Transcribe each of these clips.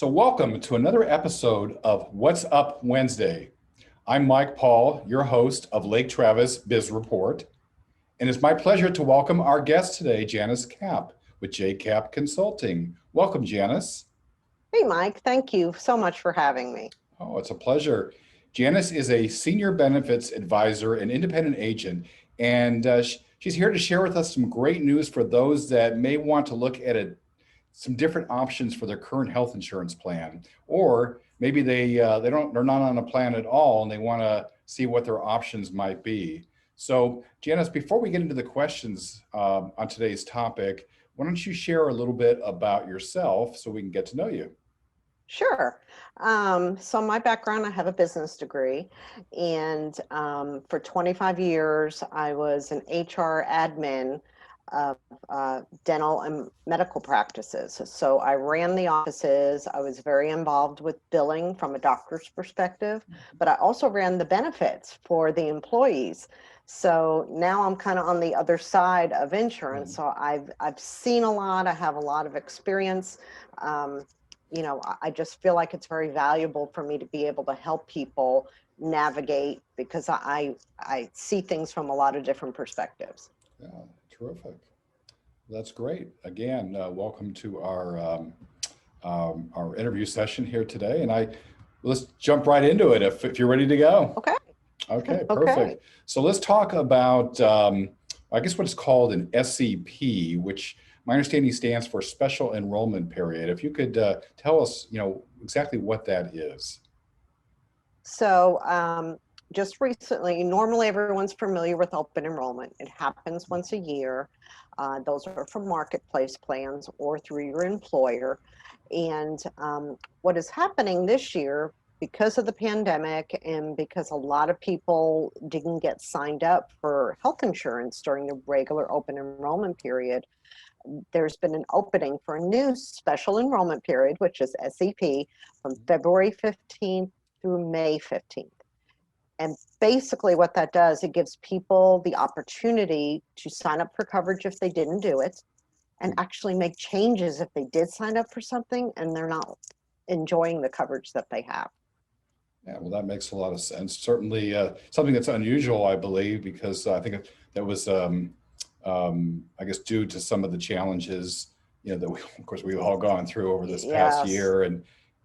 So welcome to another episode of What's Up Wednesday. I'm Mike Paul, your host of Lake Travis Biz Report. And it's my pleasure to welcome our guest today, Janice Kapp with JCAP Consulting. Welcome, Janice. Hey, Mike. Thank you so much for having me. Oh, it's a pleasure. Janice is a senior benefits advisor and independent agent, and she's here to share with us some great news for those that may want to look at some different options for their current health insurance plan, or maybe they're not on a plan at all and they want to see what their options might be. So, Janice, before we get into the questions on today's topic, why don't you share a little bit about yourself so we can get to know you? Sure. So my background, I have a business degree, and for 25 years, I was an HR admin of dental and medical practices. So I ran the offices. I was very involved with billing from a doctor's perspective, but I also ran the benefits for the employees. So now I'm kind of on the other side of insurance. So I've seen a lot. I have a lot of experience. I just feel like it's very valuable for me to be able to help people navigate because I see things from a lot of different perspectives. Yeah, terrific. That's great. Again, welcome to our interview session here today, and let's jump right into it if you're ready to go. Okay. Okay, perfect. Okay. So let's talk about I guess what is called an SEP, which my understanding stands for Special Enrollment Period. If you could tell us, exactly what that is. So just recently, normally everyone's familiar with open enrollment. It happens once a year. Those are from marketplace plans or through your employer. And what is happening this year, because of the pandemic and because a lot of people didn't get signed up for health insurance during the regular open enrollment period, there's been an opening for a new special enrollment period, which is SEP, from February 15th through May 15th. And basically what that does, it gives people the opportunity to sign up for coverage if they didn't do it, and actually make changes if they did sign up for something and they're not enjoying the coverage that they have. Yeah, well, that makes a lot of sense. Certainly something that's unusual, I believe, because I think that was I guess due to some of the challenges, that of course we've all gone through over this past year,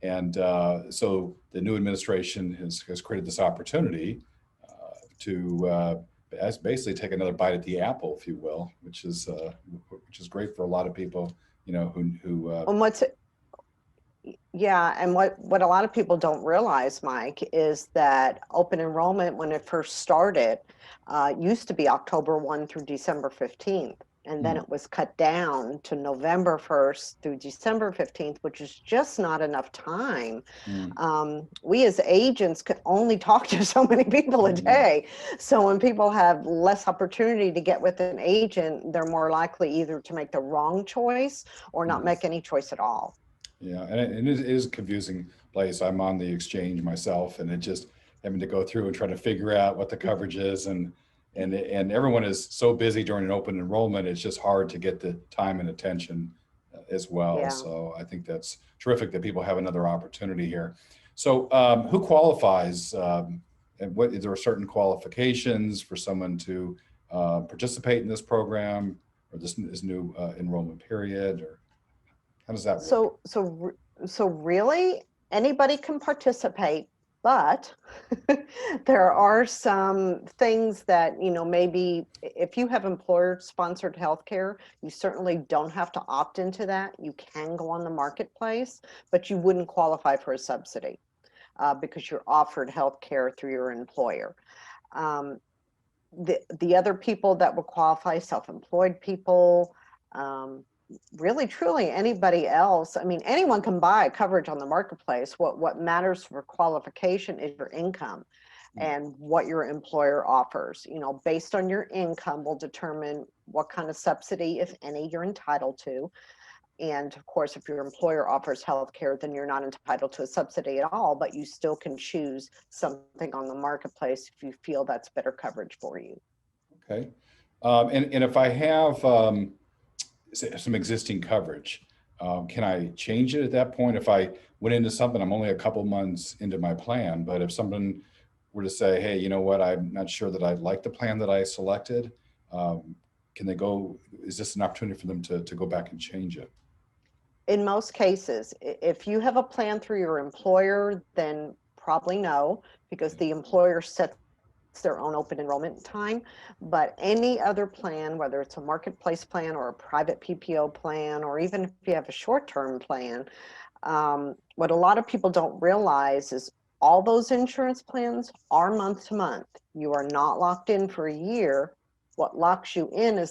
and so the new administration has created this opportunity to basically take another bite at the apple, if you will, which is great for a lot of people, who. And what a lot of people don't realize, Mike, is that open enrollment, when it first started, used to be October 1 through December 15th. And then it was cut down to November 1st through December 15th, which is just not enough time. We as agents could only talk to so many people a day. So when people have less opportunity to get with an agent, they're more likely either to make the wrong choice or not make any choice at all. Yeah, and it is a confusing place. I'm on the exchange myself, and it just having to go through and try to figure out what the coverage is, and everyone is so busy during an open enrollment, it's just hard to get the time and attention as well. Yeah. So I think that's terrific that people have another opportunity here. So who qualifies, and is there certain qualifications for someone to participate in this program or this new enrollment period, or how does that work? So really anybody can participate, but there are some things that, maybe if you have employer sponsored healthcare, you certainly don't have to opt into that. You can go on the marketplace, but you wouldn't qualify for a subsidy because you're offered healthcare through your employer. The other people that will qualify, self-employed people, really, truly anybody else. I mean, anyone can buy coverage on the marketplace. What matters for qualification is your income and what your employer offers. Based on your income will determine what kind of subsidy, if any, you're entitled to. And of course, if your employer offers health care, then you're not entitled to a subsidy at all, but you still can choose something on the marketplace if you feel that's better coverage for you. Okay. And if I have some existing coverage, Can I change it at that point? If I went into something, I'm only a couple months into my plan, but if someone were to say, hey, you know what, I'm not sure that I like the plan that I selected, can they go, is this an opportunity for them to go back and change it? In most cases, if you have a plan through your employer, then probably no, because the employer sets their own open enrollment time. But any other plan, whether it's a marketplace plan or a private PPO plan, or even if you have a short-term plan, what a lot of people don't realize is all those insurance plans are month to month. You are not locked in for a year. What locks you in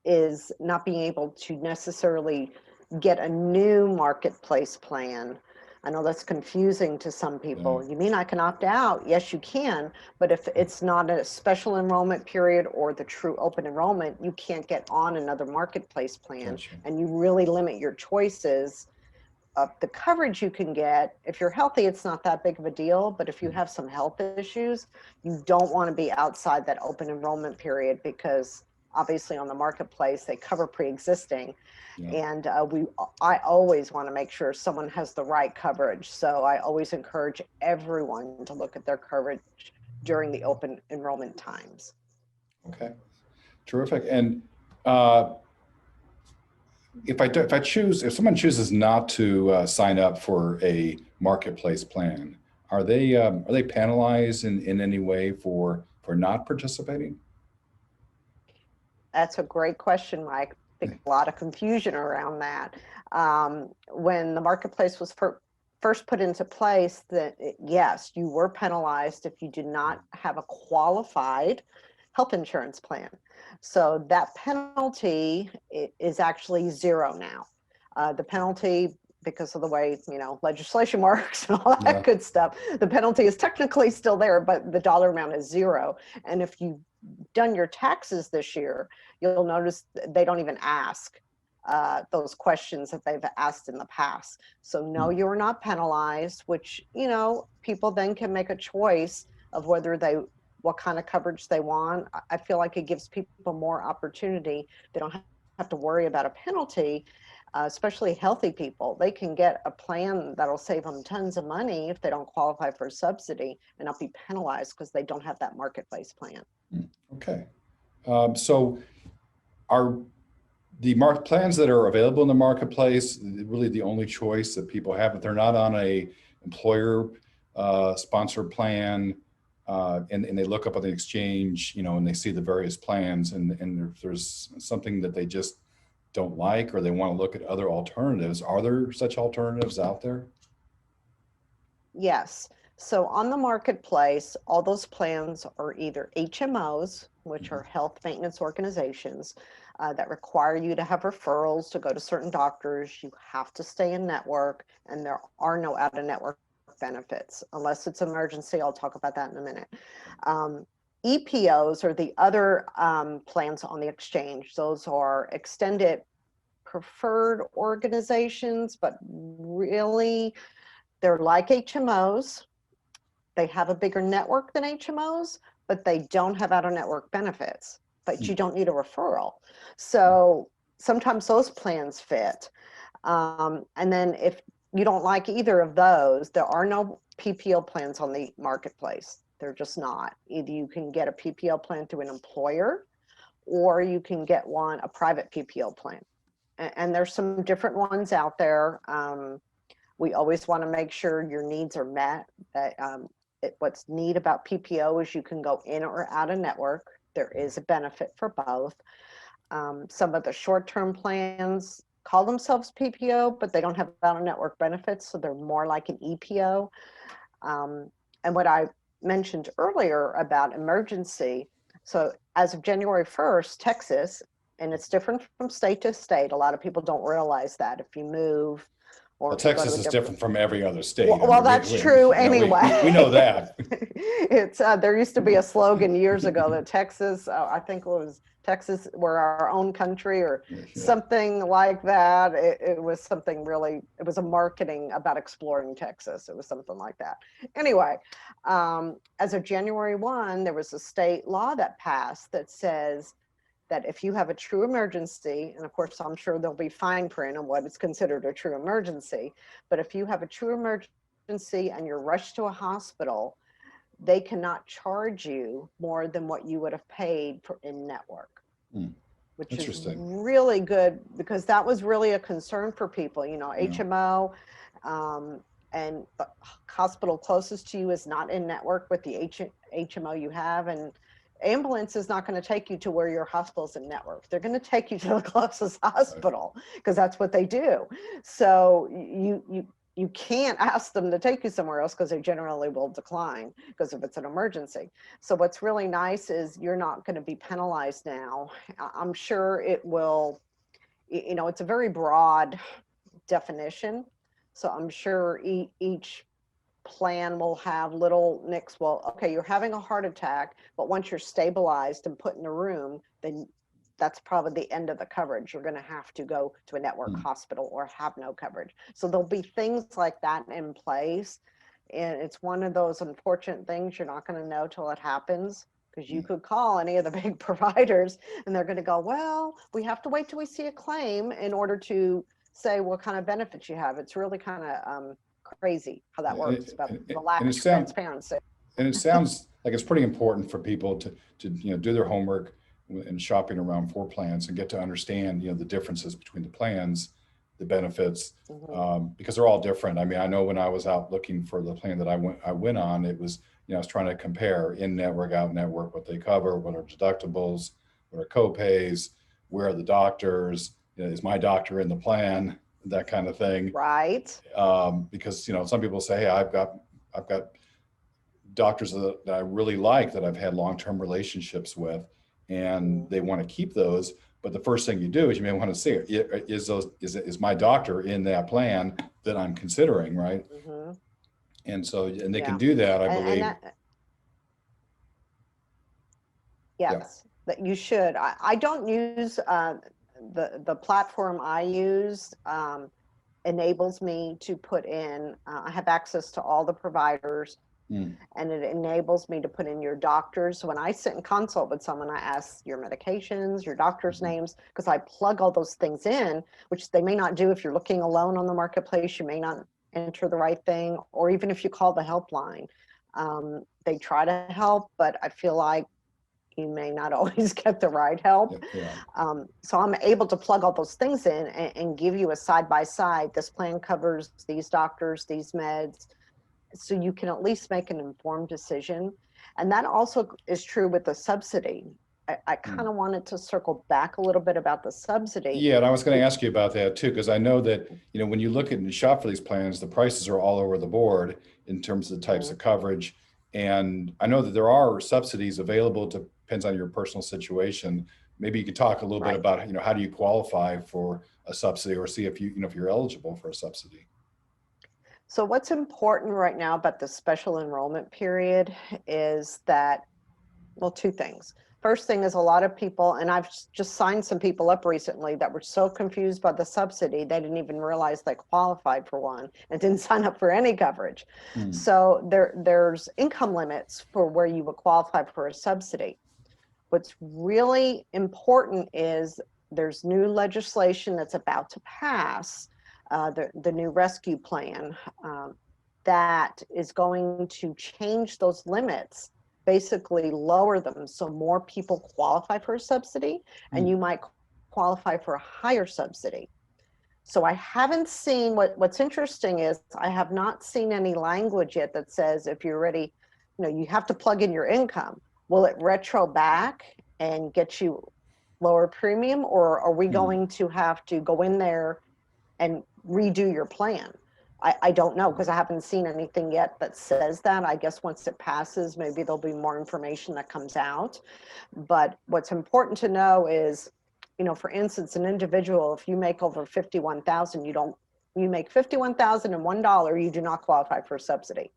is not being able to necessarily get a new marketplace plan. I know that's confusing to some people. Yeah. You mean I can opt out? Yes, you can, but if it's not a special enrollment period or the true open enrollment, you can't get on another marketplace plan, Gotcha. and you really limit your choices of the coverage you can get. If you're healthy, it's not that big of a deal, but if you have some health issues, you don't want to be outside that open enrollment period, because obviously on the marketplace, they cover pre-existing. Yeah. And I always want to make sure someone has the right coverage. So I always encourage everyone to look at their coverage during the open enrollment times. Okay. Terrific. And uh, if someone chooses not to sign up for a marketplace plan, are they penalized in any way for not participating? That's a great question, Mike. I think a lot of confusion around that. When the marketplace was first put into place, that yes, you were penalized if you did not have a qualified health insurance plan. So that penalty is actually zero now. The penalty, because of the way legislation works and all that Yeah. good stuff, the penalty is technically still there, but the dollar amount is zero. And if you've done your taxes this year, you'll notice they don't even ask those questions that they've asked in the past. So no, you're not penalized, which, people then can make a choice of what kind of coverage they want. I feel like it gives people more opportunity. They don't have to worry about a penalty, especially healthy people. They can get a plan that'll save them tons of money if they don't qualify for a subsidy and not be penalized because they don't have that marketplace plan. Okay. So are the plans that are available in the marketplace really the only choice that people have? If they're not on a employer sponsored plan, and they look up on the exchange, and they see the various plans, and if there's something that they just don't like, or they want to look at other alternatives, are there such alternatives out there? Yes. So on the marketplace, all those plans are either HMOs, which are health maintenance organizations that require you to have referrals to go to certain doctors. You have to stay in network, and there are no out-of-network benefits unless it's emergency. I'll talk about that in a minute. EPOs are the other plans on the exchange. Those are extended preferred organizations, but really they're like HMOs. They have a bigger network than HMOs, but they don't have out-of-network benefits, but you don't need a referral. So sometimes those plans fit. And then if you don't like either of those, there are no PPO plans on the marketplace. They're just not. Either you can get a PPO plan through an employer, or you can get a private PPO plan. And there's some different ones out there. We always want to make sure your needs are met. That what's neat about PPO is you can go in or out of network. There is a benefit for both. Some of the short-term plans call themselves PPO, but they don't have out-of-network benefits, so they're more like an EPO. And what I mentioned earlier about emergency, so as of January 1st, Texas, and it's different from state to state. A lot of people don't realize that if you move or Well, you go to Texas a is different. different from every other state. Well, that's true anyway. We know that. It's there used to be a slogan years ago that Texas, I think it was Texas, we're our own country, or something like that. It was something really, it was a marketing about exploring Texas. It was something like that. Anyway, as of January 1, there was a state law that passed that says that if you have a true emergency, and of course, I'm sure there'll be fine print on what is considered a true emergency, but if you have a true emergency and you're rushed to a hospital, they cannot charge you more than what you would have paid for in network. Which is Interesting. really good, because that was really a concern for people, you know, Yeah. HMO, and the hospital closest to you is not in network with the HMO you have, and ambulance is not going to take you to where your hospital's in network. They're going to take you to the closest hospital because that's what they do. So you can't ask them to take you somewhere else because they generally will decline because if it's an emergency. So what's really nice is you're not going to be penalized now. I'm sure it will, you know, it's a very broad definition. So I'm sure each plan will have little nicks. Well, okay, you're having a heart attack, but once you're stabilized and put in a room, then that's probably the end of the coverage. You're going to have to go to a network hospital or have no coverage. So there'll be things like that in place. And it's one of those unfortunate things you're not going to know till it happens, because you could call any of the big providers and they're going to go, well, we have to wait till we see a claim in order to say what kind of benefits you have. It's really kind of crazy how that works, about the lack of transparency. And it sounds like it's pretty important for people to you know, do their homework and shopping around for plans and get to understand, you know, the differences between the plans, the benefits, because they're all different. I mean, I know when I was out looking for the plan that I went on, it was, you know, I was trying to compare in network, out network, what they cover, what are deductibles, what are co-pays, where are the doctors, you know, is my doctor in the plan, that kind of thing. Right. Because, you know, some people say, hey, I've got doctors that I really like, that I've had long-term relationships with, and they want to keep those. But the first thing you do is you may want to see, is my doctor in that plan that I'm considering, right? And so, and they can do that, I believe. Yes, that you should. I don't use the platform I use enables me to put in, I have access to all the providers, and it enables me to put in your doctors. When I sit and consult with someone, I ask your medications, your doctor's names, because I plug all those things in, which they may not do if you're looking alone on the marketplace. You may not enter the right thing, or even if you call the helpline. They try to help, but I feel like you may not always get the right help. So I'm able to plug all those things in and give you a side-by-side. This plan covers these doctors, these meds, so you can at least make an informed decision. And that also is true with the subsidy. I kind of wanted to circle back a little bit about the subsidy. Yeah, and I was going to ask you about that too, because I know that, you know, when you look at and shop for these plans, the prices are all over the board in terms of the types of coverage. And I know that there are subsidies available, depends on your personal situation. Maybe you could talk a little bit about, you know, how do you qualify for a subsidy, or see if you know, if you're eligible for a subsidy. So what's important right now about the special enrollment period is that, well, two things. First thing is, a lot of people, and I've just signed some people up recently that were so confused by the subsidy, they didn't even realize they qualified for one and didn't sign up for any coverage. So there's income limits for where you would qualify for a subsidy. What's really important is there's new legislation that's about to pass, the new rescue plan, that is going to change those limits, basically lower them so more people qualify for a subsidy, and you might qualify for a higher subsidy. So I haven't seen, what's interesting is I have not seen any language yet that says if you're ready, you know, you have to plug in your income. Will it retro back and get you lower premium, or are we going to have to go in there and redo your plan? I don't know, because I haven't seen anything yet that says that. I guess once it passes, maybe there'll be more information that comes out. But what's important to know is, you know, for instance, an individual, if you make over 51,000, you make $51,001, you do not qualify for a subsidy.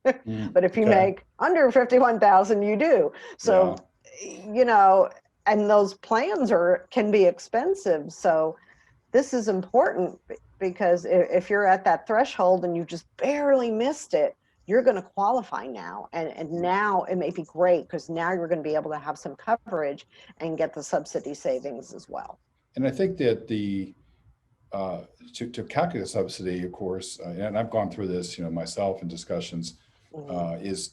But if you make under 51,000, you do. So, you know, and those plans can be expensive. So this is important, because if you're at that threshold and you just barely missed it, you're going to qualify now. And now it may be great because now you're going to be able to have some coverage and get the subsidy savings as well. And I think that to calculate the subsidy, of course, and I've gone through this, myself in discussions, is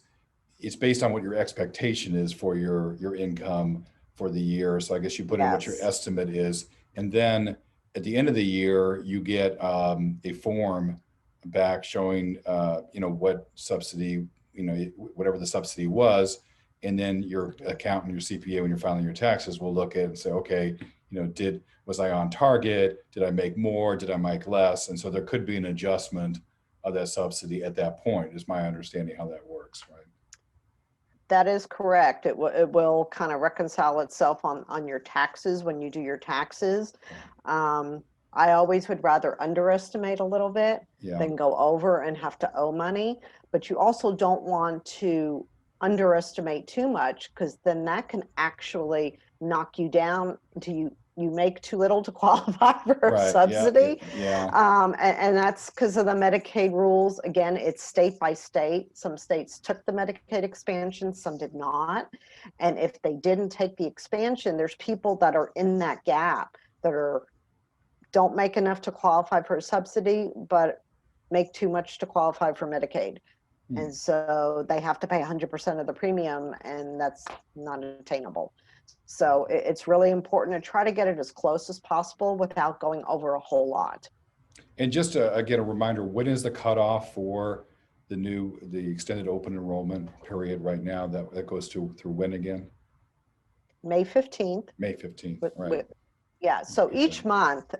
it's based on what your expectation is for your income for the year. So I guess you put in what your Yes. estimate is, and then at the end of the year, you get a form back showing what subsidy, whatever the subsidy was, and then your accountant, your CPA, when you're filing your taxes, will look at it and say, okay, was I on target? Did I make more? Did I make less? And so there could be an adjustment of that subsidy at that point, is my understanding how that works, right? That is correct. It will kind of reconcile itself on your taxes when you do your taxes. I always would rather underestimate a little bit than go over and have to owe money. But you also don't want to underestimate too much, because then that can actually knock you down until you make too little to qualify for a Right. subsidy. Yeah. And that's because of the Medicaid rules. Again, it's state by state. Some states took the Medicaid expansion, some did not. And if they didn't take the expansion, there's people that are in that gap that don't make enough to qualify for a subsidy, but make too much to qualify for Medicaid. And so they have to pay 100% of the premium, and that's not attainable. So it's really important to try to get it as close as possible without going over a whole lot. And just again, a reminder, when is the cutoff for the extended open enrollment period right now? That goes through when again? May 15th. May 15th, right. Yeah, so each month,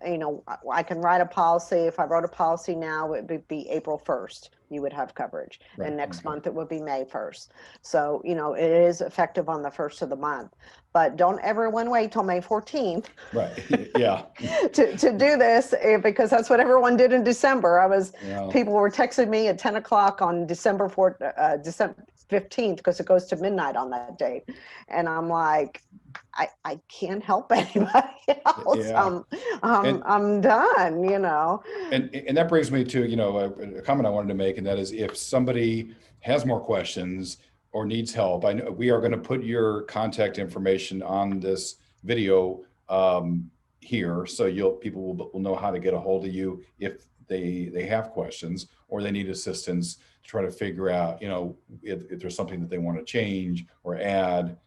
I can write a policy. If I wrote a policy now, it would be April 1st, you would have coverage. Right, And next okay. month it would be May 1st. So, it is effective on the 1st of the month. But don't everyone wait till May 14th. Right, yeah. to do this, because that's what everyone did in December. Yeah. People were texting me at 10 o'clock on December 15th, because it goes to midnight on that date. And I'm like, I can't help anybody else. Yeah. I'm done, And that brings me to, a comment I wanted to make, and that is, if somebody has more questions or needs help, I know we are going to put your contact information on this video here, so people will know how to get a hold of you if they have questions or they need assistance to try to figure out, if there's something that they want to change or add.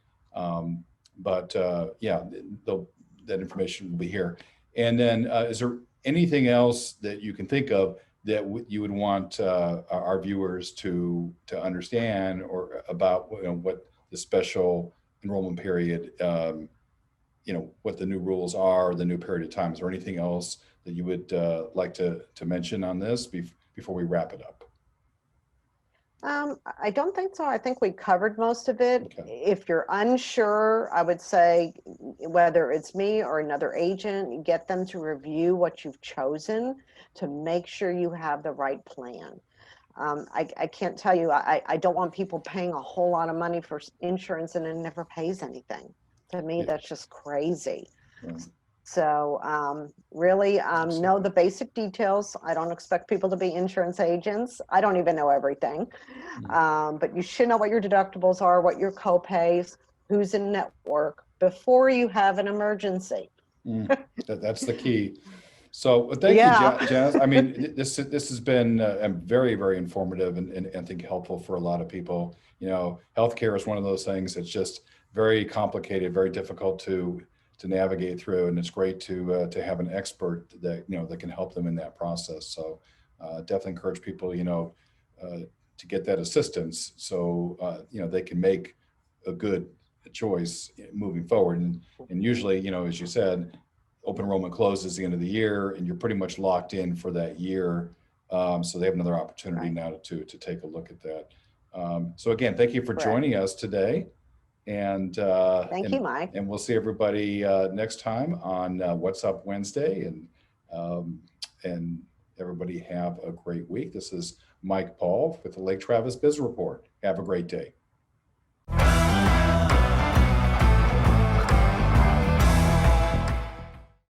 That information will be here. And then is there anything else that you can think of that you would want our viewers to understand, or about what the special enrollment period, what the new rules are, the new period of time? Is there anything else that you would like to mention on this before we wrap it up? I don't think so. I think we covered most of it. Okay. If you're unsure, I would say, whether it's me or another agent, get them to review what you've chosen to make sure you have the right plan. I can't tell you, I don't want people paying a whole lot of money for insurance and it never pays anything. To me, that's just crazy. Right. So really know the basic details. I don't expect people to be insurance agents. I don't even know everything. But you should know what your deductibles are, what your co-pays, who's in network before you have an emergency. That's the key. So thank you, Jazz. I mean, this has been very, very informative and I think helpful for a lot of people. Healthcare is one of those things that's just very complicated, very difficult to navigate through, and it's great to have an expert that that can help them in that process. So definitely encourage people to get that assistance, so they can make a good choice moving forward. And usually, as you said, open enrollment closes at the end of the year, and you're pretty much locked in for that year. So they have another opportunity now to take a look at that. So again, thank you for joining us today. And thank you, Mike. And we'll see everybody next time on What's Up Wednesday. And everybody have a great week. This is Mike Paul with the Lake Travis Biz Report. Have a great day.